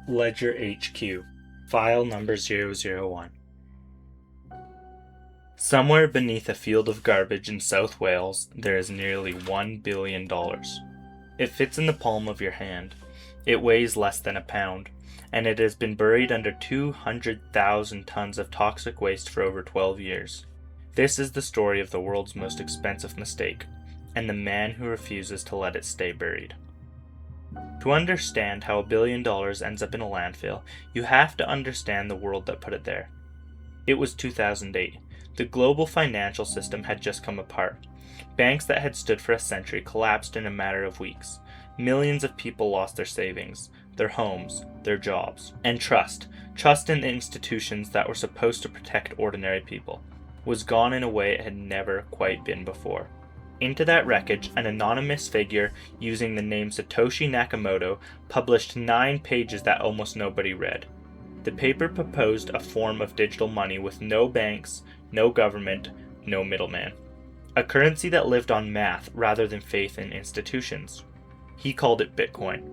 Ledger HQ, file number 001. Somewhere beneath a field of garbage in South Wales, there is nearly $1 billion. It fits in the palm of your hand. It weighs less than a pound, and it has been buried under 200,000 tons of toxic waste for over 12 years. This is the story of the world's most expensive mistake, and the man who refuses to let it stay buried. To understand how $1 billion ends up in a landfill, you have to understand the world that put it there. It was 2008. The global financial system had just come apart. Banks that had stood for a century collapsed in a matter of weeks. Millions of people lost their savings, their homes, their jobs, and trust in the institutions that were supposed to protect ordinary people, was gone in a way it had never quite been before. Into that wreckage, an anonymous figure using the name Satoshi Nakamoto published 9 pages that almost nobody read. The paper proposed a form of digital money with no banks, no government, no middleman. A currency that lived on math rather than faith in institutions. He called it Bitcoin.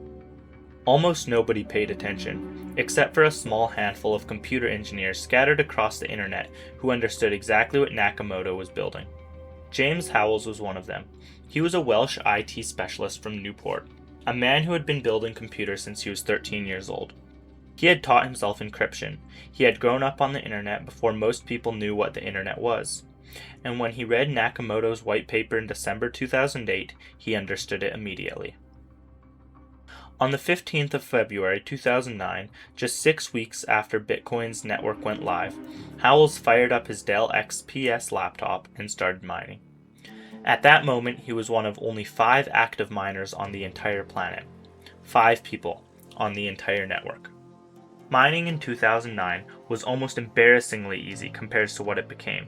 Almost nobody paid attention, except for a small handful of computer engineers scattered across the internet who understood exactly what Nakamoto was building. James Howells was one of them. He was a Welsh IT specialist from Newport, a man who had been building computers since he was 13 years old. He had taught himself encryption. He had grown up on the internet before most people knew what the internet was. And when he read Nakamoto's white paper in December 2008, he understood it immediately. On the 15th of February 2009, just 6 weeks after Bitcoin's network went live, Howells fired up his Dell XPS laptop and started mining. At that moment, he was one of only 5 active miners on the entire planet. 5 people on the entire network. Mining in 2009 was almost embarrassingly easy compared to what it became.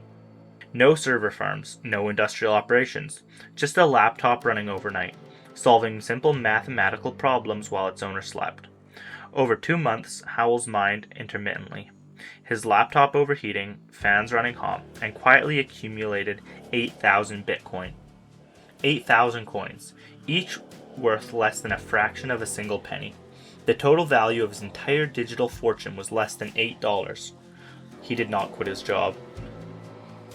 No server farms, no industrial operations, just a laptop running overnight, solving simple mathematical problems while its owner slept. Over 2 months, Howells mined intermittently, his laptop overheating, fans running hot, and quietly accumulated 8,000 Bitcoin. 8,000 coins, each worth less than a fraction of a single penny. The total value of his entire digital fortune was less than $8. He did not quit his job.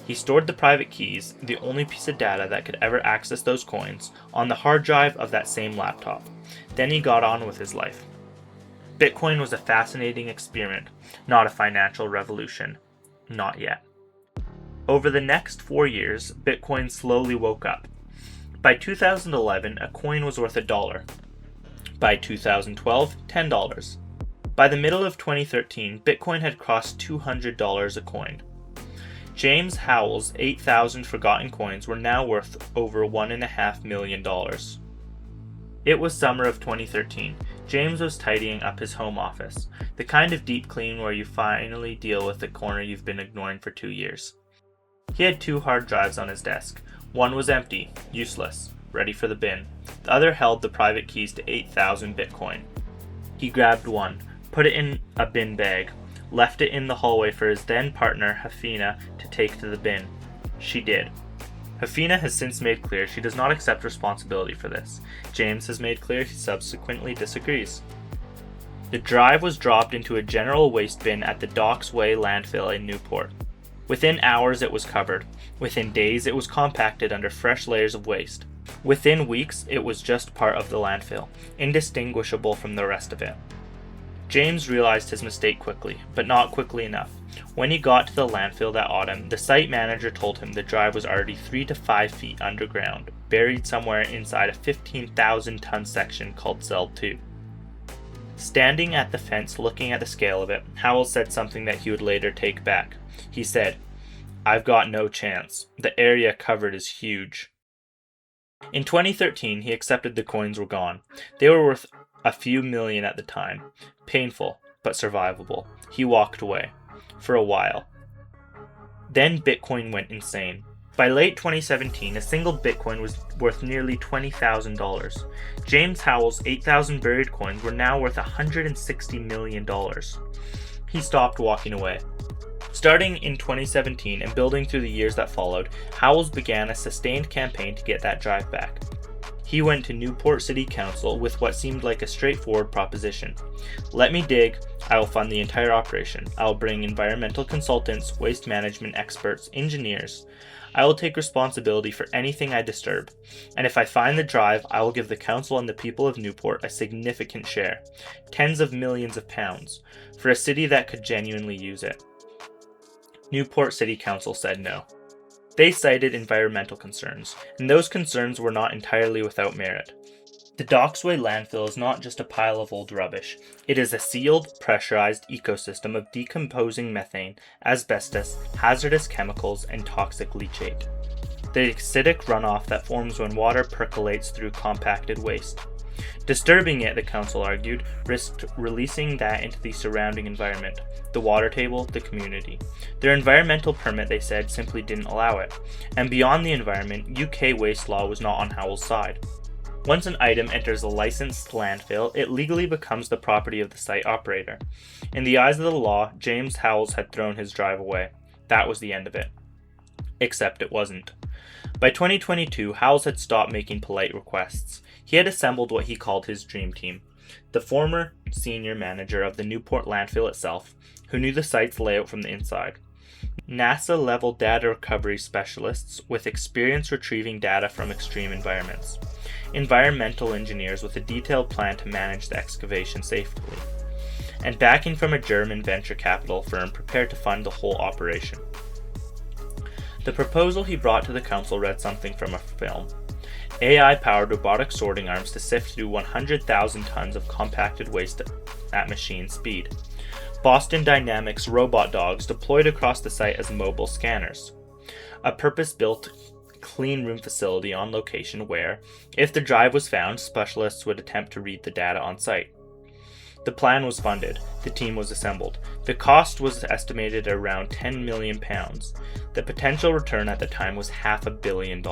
He stored the private keys, the only piece of data that could ever access those coins, on the hard drive of that same laptop. Then he got on with his life. Bitcoin was a fascinating experiment, not a financial revolution. Not yet. Over the next 4 years, Bitcoin slowly woke up. By 2011, a coin was worth $1. By 2012, $10. By the middle of 2013, Bitcoin had crossed $200 a coin. James Howells' 8,000 forgotten coins were now worth over $1.5 million. It was summer of 2013. James was tidying up his home office, the kind of deep clean where you finally deal with the corner you've been ignoring for 2 years. He had 2 hard drives on his desk. One was empty, useless, ready for the bin. The other held the private keys to 8,000 Bitcoin. He grabbed one, put it in a bin bag, left it in the hallway for his then partner, Hafina, to take to the bin. She did. Hafina has since made clear she does not accept responsibility for this. James has made clear he subsequently disagrees. The drive was dropped into a general waste bin at the Docks Way landfill in Newport. Within hours it was covered. Within days it was compacted under fresh layers of waste. Within weeks it was just part of the landfill, indistinguishable from the rest of it. James realized his mistake quickly, but not quickly enough. When he got to the landfill that autumn, the site manager told him the drive was already 3 to 5 feet underground, buried somewhere inside a 15,000-ton section called Cell 2. Standing at the fence looking at the scale of it, Howells said something that he would later take back. He said, "I've got no chance. The area covered is huge." In 2013, he accepted the coins were gone. They were worth a few million at the time. Painful, but survivable. He walked away. For a while. Then Bitcoin went insane. By late 2017, a single Bitcoin was worth nearly $20,000. James Howells' 8,000 buried coins were now worth $160 million. He stopped walking away. Starting in 2017 and building through the years that followed, Howells began a sustained campaign to get that drive back. He went to Newport City Council with what seemed like a straightforward proposition. Let me dig, I will fund the entire operation. I will bring environmental consultants, waste management experts, engineers. I will take responsibility for anything I disturb. And if I find the drive, I will give the council and the people of Newport a significant share, tens of millions of pounds, for a city that could genuinely use it. Newport City Council said no. They cited environmental concerns, and those concerns were not entirely without merit. The Docksway landfill is not just a pile of old rubbish. It is a sealed, pressurized ecosystem of decomposing methane, asbestos, hazardous chemicals, and toxic leachate. The acidic runoff that forms when water percolates through compacted waste. Disturbing it, the council argued, risked releasing that into the surrounding environment, the water table, the community. Their environmental permit, they said, simply didn't allow it. And beyond the environment, UK waste law was not on Howells' side. Once an item enters a licensed landfill, it legally becomes the property of the site operator. In the eyes of the law, James Howells had thrown his drive away. That was the end of it. Except it wasn't. By 2022, Howells had stopped making polite requests. He had assembled what he called his dream team. The former senior manager of the Newport landfill itself, who knew the site's layout from the inside. NASA-level data recovery specialists with experience retrieving data from extreme environments. Environmental engineers with a detailed plan to manage the excavation safely. And backing from a German venture capital firm prepared to fund the whole operation. The proposal he brought to the council read something from a film. AI-powered robotic sorting arms to sift through 100,000 tons of compacted waste at machine speed. Boston Dynamics robot dogs deployed across the site as mobile scanners. A purpose-built clean room facility on location where, if the drive was found, specialists would attempt to read the data on site. The plan was funded. The team was assembled. The cost was estimated at around £10 million. The potential return at the time was $500 million.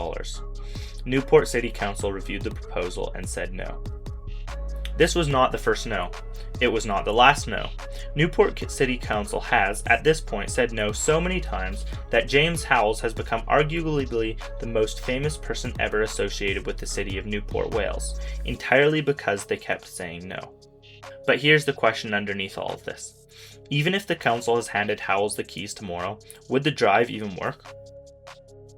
Newport City Council reviewed the proposal and said no. This was not the first no. It was not the last no. Newport City Council has, at this point, said no so many times that James Howells has become arguably the most famous person ever associated with the city of Newport, Wales, entirely because they kept saying no. But here's the question underneath all of this. Even if the council has handed Howells the keys tomorrow, would the drive even work?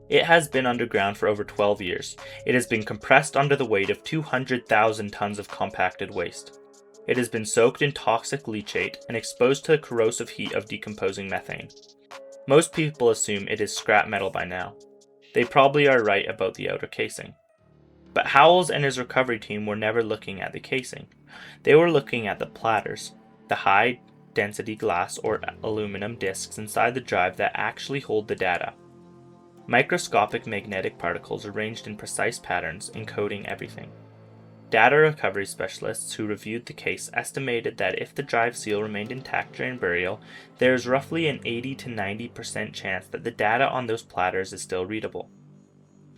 It has been underground for over 12 years. It has been compressed under the weight of 200,000 tons of compacted waste. It has been soaked in toxic leachate and exposed to the corrosive heat of decomposing methane. Most people assume it is scrap metal by now. They probably are right about the outer casing. But Howells and his recovery team were never looking at the casing. They were looking at the platters, the high-density glass or aluminum discs inside the drive that actually hold the data. Microscopic magnetic particles arranged in precise patterns, encoding everything. Data recovery specialists who reviewed the case estimated that if the drive seal remained intact during burial, there is roughly an 80 to 90% chance that the data on those platters is still readable.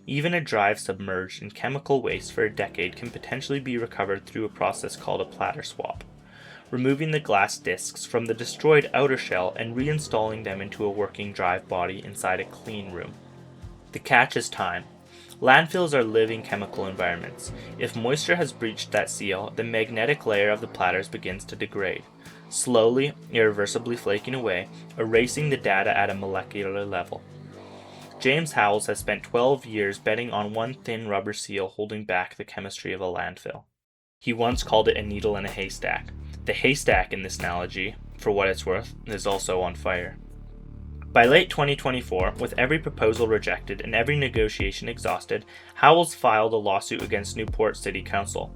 Even a drive submerged in chemical waste for a decade can potentially be recovered through a process called a platter swap, removing the glass discs from the destroyed outer shell and reinstalling them into a working drive body inside a clean room. The catch is time. Landfills are living chemical environments. If moisture has breached that seal, the magnetic layer of the platters begins to degrade, slowly, irreversibly flaking away, erasing the data at a molecular level. James Howells has spent 12 years betting on one thin rubber seal holding back the chemistry of a landfill. He once called it a needle in a haystack. The haystack in this analogy, for what it's worth, is also on fire. By late 2024, with every proposal rejected and every negotiation exhausted, Howells filed a lawsuit against Newport City Council.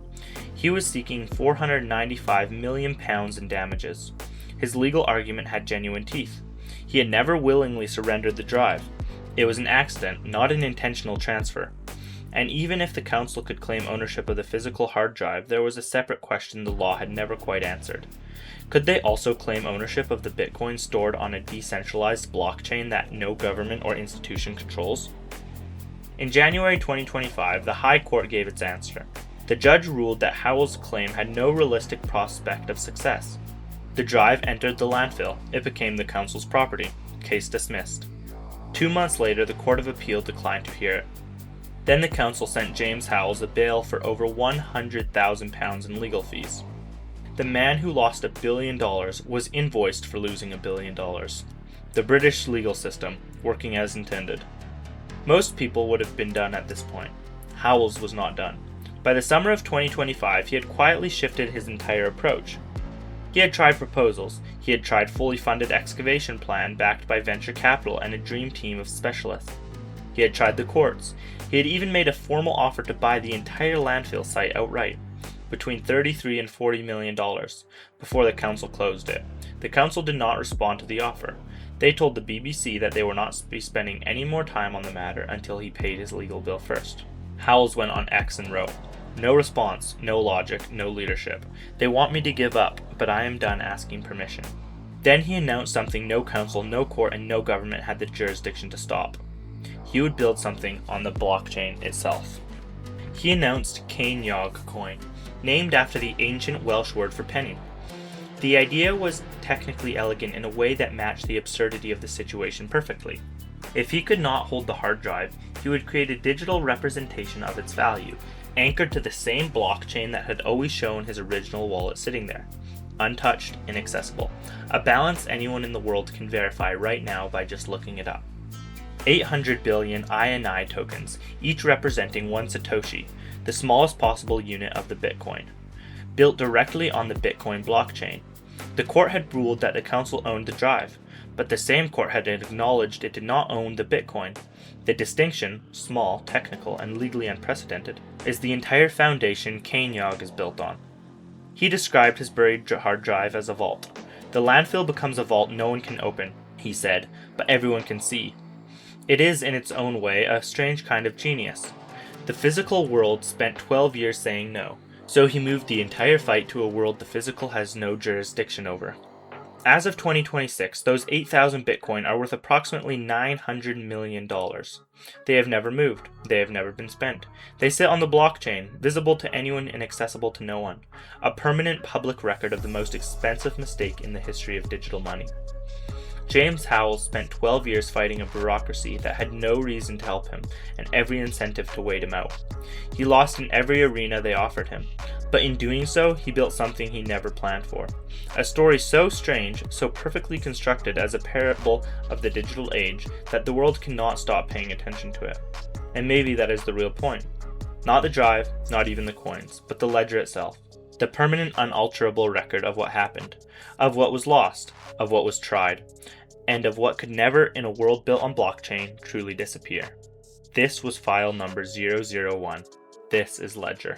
He was seeking £495 million in damages. His legal argument had genuine teeth. He had never willingly surrendered the drive. It was an accident, not an intentional transfer. And even if the council could claim ownership of the physical hard drive, there was a separate question the law had never quite answered. Could they also claim ownership of the Bitcoin stored on a decentralized blockchain that no government or institution controls? In January 2025, the High Court gave its answer. The judge ruled that Howells' claim had no realistic prospect of success. The drive entered the landfill. It became the council's property. Case dismissed. 2 months later, the Court of Appeal declined to hear it. Then the council sent James Howells a bail for over £100,000 in legal fees. The man who lost $1 billion was invoiced for losing $1 billion. The British legal system, working as intended. Most people would have been done at this point. Howells was not done. By the summer of 2025, he had quietly shifted his entire approach. He had tried proposals. He had tried fully funded excavation plan backed by venture capital and a dream team of specialists. He had tried the courts. He had even made a formal offer to buy the entire landfill site outright, between $33 and $40 million, before the council closed it. The council did not respond to the offer. They told the BBC that they were not to be spending any more time on the matter until he paid his legal bill first. Howells went on X and wrote, "No response, no logic, no leadership. They want me to give up, but I am done asking permission." Then he announced something no council, no court, and no government had the jurisdiction to stop. He would build something on the blockchain itself. He announced Ceiniog coin, named after the ancient Welsh word for penny. The idea was technically elegant in a way that matched the absurdity of the situation perfectly. If he could not hold the hard drive, he would create a digital representation of its value, anchored to the same blockchain that had always shown his original wallet sitting there. Untouched, inaccessible. A balance anyone in the world can verify right now by just looking it up. 800 billion INI tokens, each representing one Satoshi, the smallest possible unit of the Bitcoin, built directly on the Bitcoin blockchain. The court had ruled that the council owned the drive, but the same court had acknowledged it did not own the Bitcoin. The distinction, small, technical, and legally unprecedented, is the entire foundation Ceiniog is built on. He described his buried hard drive as a vault. The landfill becomes a vault no one can open, he said, but everyone can see. It is, in its own way, a strange kind of genius. The physical world spent 12 years saying no, so he moved the entire fight to a world the physical has no jurisdiction over. As of 2026, those 8,000 Bitcoin are worth approximately $900 million. They have never moved. They have never been spent. They sit on the blockchain, visible to anyone and accessible to no one. A permanent public record of the most expensive mistake in the history of digital money. James Howells spent 12 years fighting a bureaucracy that had no reason to help him and every incentive to wait him out. He lost in every arena they offered him, but in doing so, he built something he never planned for. A story so strange, so perfectly constructed as a parable of the digital age that the world cannot stop paying attention to it. And maybe that is the real point. Not the drive, not even the coins, but the ledger itself. The permanent, unalterable record of what happened, of what was lost, of what was tried, and of what could never, in a world built on blockchain, truly disappear. This was file number 001. This is Ledger.